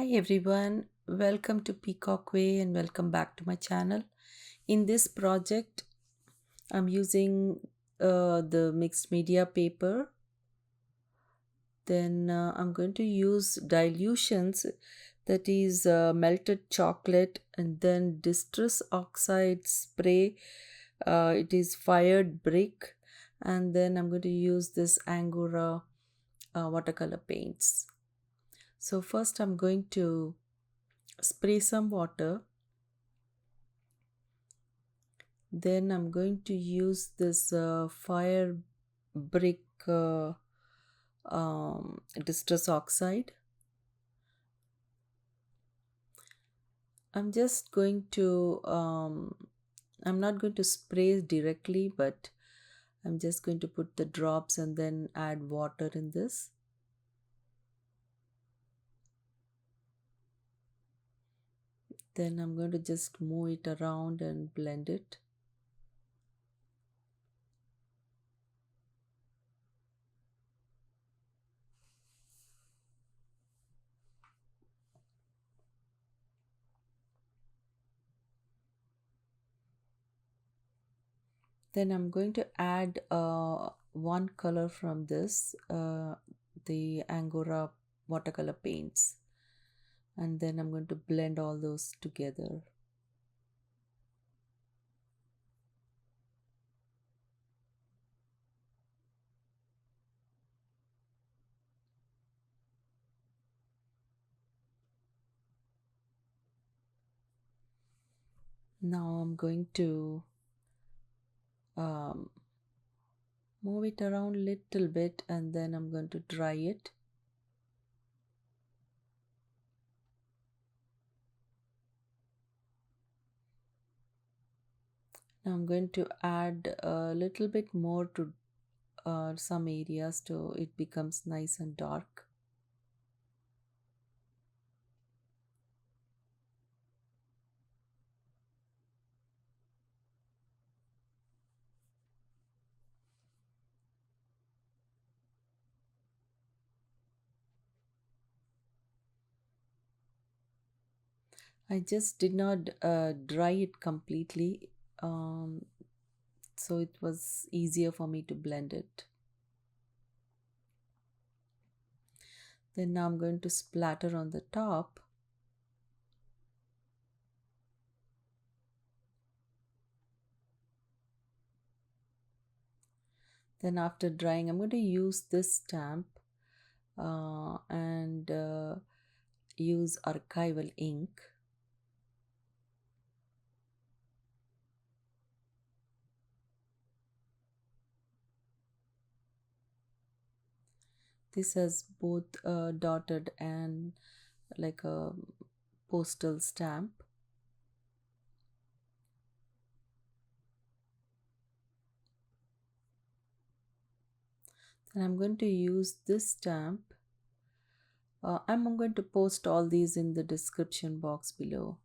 Hi everyone, welcome to Peacock Way and welcome back to my channel. In this project, I'm using the mixed media paper. Then I'm going to use dilutions, that is melted chocolate, and then distress oxide spray. It is fired brick, and then I'm going to use this Angora watercolor paints. So first I'm going to spray some water. Then I'm going to use this fire brick distress oxide. I'm just going to I'm not going to spray directly, but I'm just going to put the drops and then add water in this. Then I'm going to just move it around and blend it. Then I'm going to add one color from this, the Angora watercolor paints. And then I'm going to blend all those together. Now I'm going to um, move it around a little bit and then I'm going to dry it. Now I'm going to add a little bit more to some areas so it becomes nice and dark. I just did not dry it completely, so it was easier for me to blend it. Then now I'm going to splatter on the top. Then after drying, I'm going to use this stamp and use archival ink. This has both dotted and like a postal stamp. And I'm going to use this stamp. I'm going to post all these in the description box below.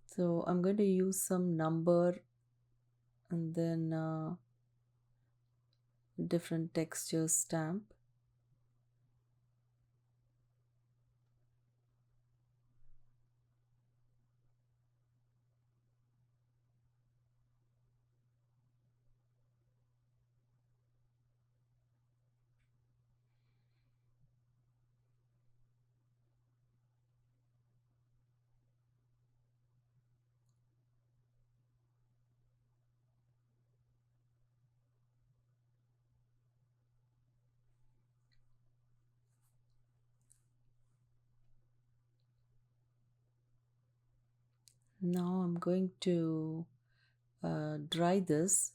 So I'm going to use some number and then different texture stamp. Now I'm going to dry this.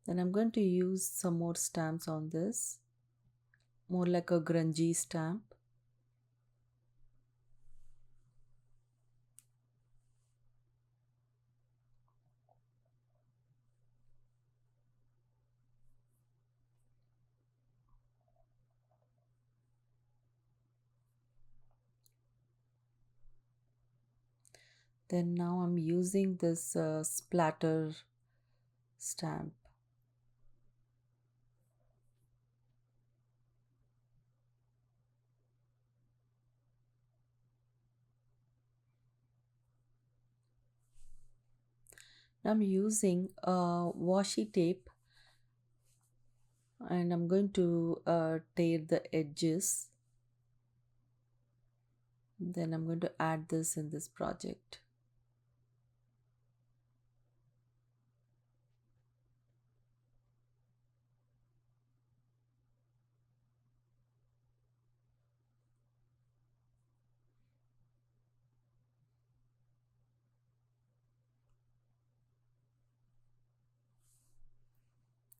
Then I'm going to use some more stamps on this, more like a grungy stamp. Then now I'm using this splatter stamp. I'm using washi tape, and I'm going to tear the edges. Then I'm going to add this in this project.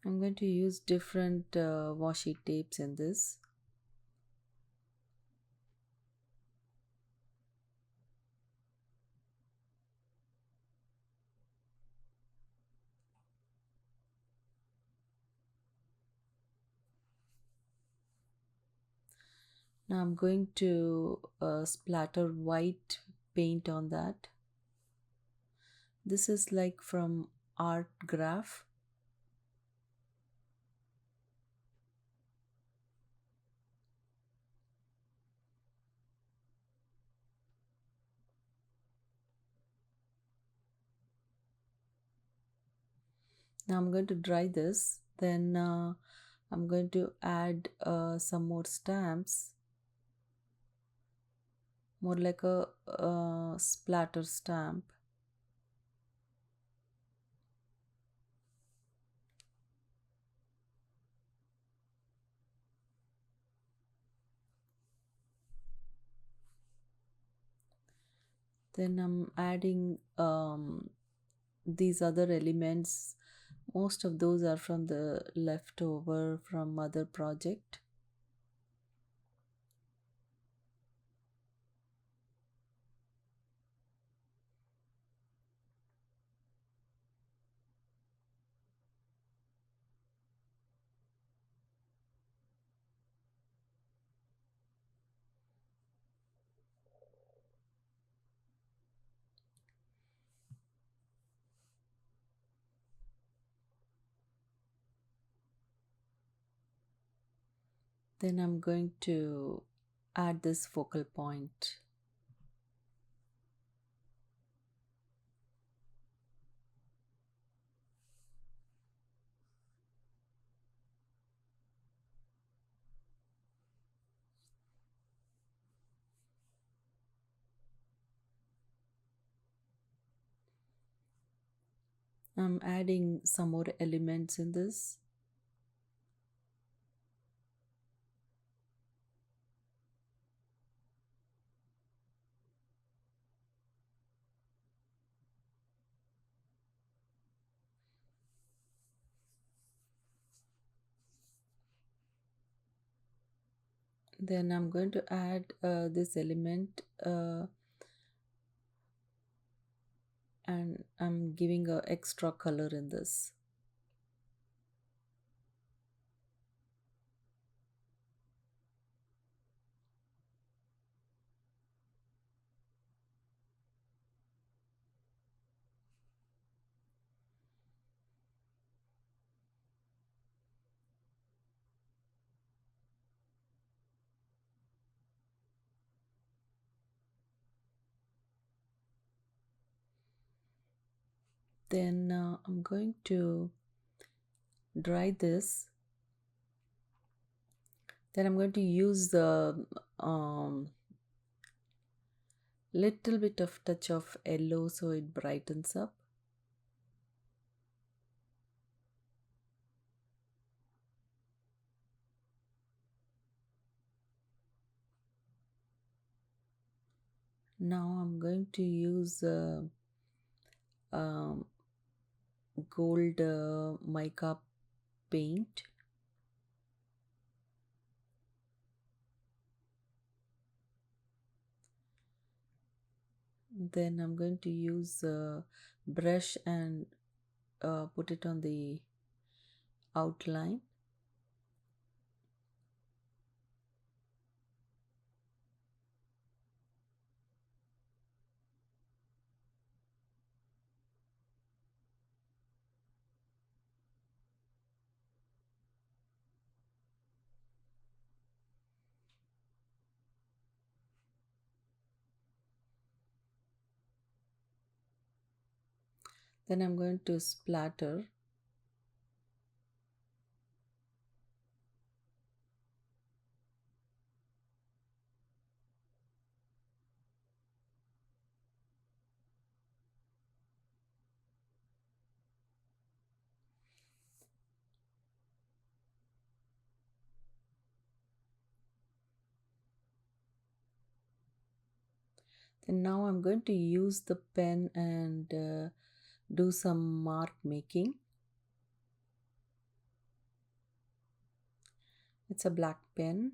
I'm going to use different washi tapes in this. Now I'm going to splatter white paint on that. This is like from art graph. Now I'm going to dry this. Then I'm going to add some more stamps, more like a splatter stamp. Then I'm adding these other elements. Most of those are from the leftover from other project. Then I'm going to add this focal point. I'm adding some more elements in this. Then I'm going to add this element and I'm giving a extra color in this. Then I'm going to dry this. Then I'm going to use the little bit of touch of yellow so it brightens up. Now I'm going to use um, gold mica paint. Then I'm going to use a brush and put it on the outline. Then I'm going to splatter. Then now I'm going to use the pen and do some mark making. It's a black pen.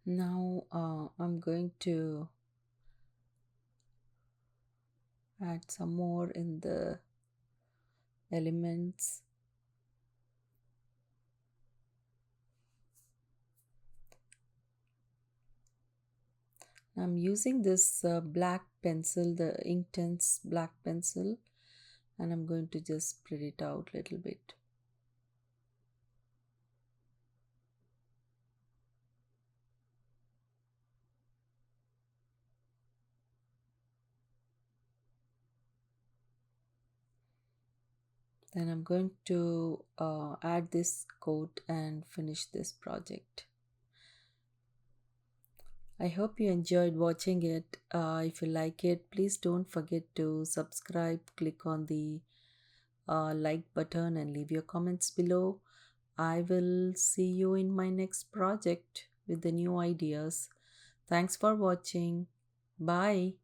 Now I'm going to add some more in the elements. I'm using this black pencil, the Inktense black pencil, and I'm going to just spread it out a little bit. Then I'm going to add this coat and finish this project. I hope you enjoyed watching it. If you like it, please don't forget to subscribe, click on the like button, and leave your comments below. I will see you in my next project with the new ideas. Thanks for watching. Bye.